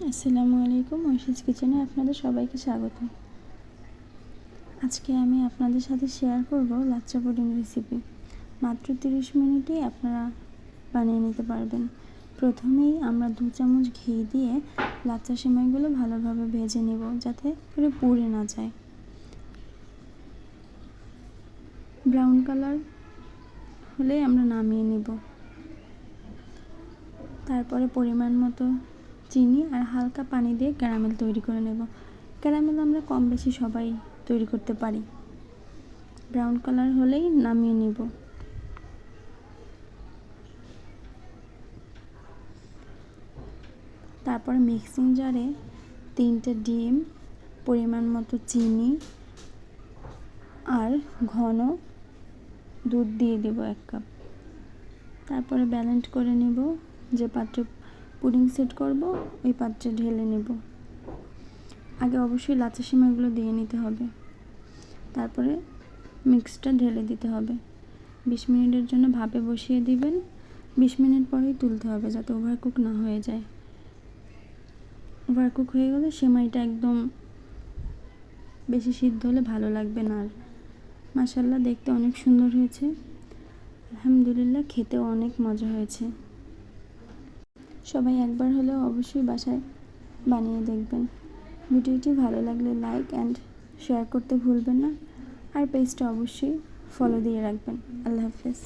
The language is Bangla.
আসসালামু আলাইকুম, ঐশীজ কিচেনে আপনাদের সবাইকে স্বাগত। আজকে আমি আপনাদের সাথে শেয়ার করব লাচ্চা পুডিং রেসিপি। মাত্র 30 মিনিটেই আপনারা বানিয়ে নিতে পারবেন। প্রথমেই আমরা 2 চামচ ঘি দিয়ে লাচ্চা সেমাইগুলো ভালোভাবে ভেজে নেব, যাতে করে পুড়ে না যায়। ব্রাউন কালার হলে আমরা নামিয়ে নেব। তারপরে পরিমাণ মতো চিনি আর হালকা পানি দিয়ে ক্যারামেল তৈরি করে নেব। ক্যারামেল আমরা কম বেশি সবাই তৈরি করতে পারি। ব্রাউন কালার হলেই নামিয়ে নিব। তারপরে মিক্সিং জারে 3টে ডিম, পরিমাণ মতো চিনি আর ঘন দুধ দিয়ে দেব 1 কাপ। তারপরে ব্যালেন্স করে নেব। যে পাত্রে পুডিং সেট করব ওই পাত্রে ঢেলে নেব। আগে অবশ্যই লাচ্চা সেমাইগুলো দিয়ে নিতে হবে, তারপরে মিক্সটা ঢেলে দিতে হবে। 20 মিনিটের জন্য ভাপে বসিয়ে দিবেন। 20 মিনিট পরেই তুলতে হবে, যাতে ওভারকুক না হয়ে যায়। ওভারকুক হয়ে গেলে সেমাইটা একদম বেশি সিদ্ধ হলে ভালো লাগবে না। আর মাশাআল্লাহ, দেখতে অনেক সুন্দর হয়েছে। আলহামদুলিল্লাহ, খেতেও অনেক মজা হয়েছে। সবাই একবার হলেও অবশ্যই বাসায় বানিয়ে দেখবেন। ভিডিওটি ভালো লাগলে লাইক অ্যান্ড শেয়ার করতে ভুলবেন না, আর পেজটা অবশ্যই ফলো দিয়ে রাখবেন। আল্লাহ হাফেজ।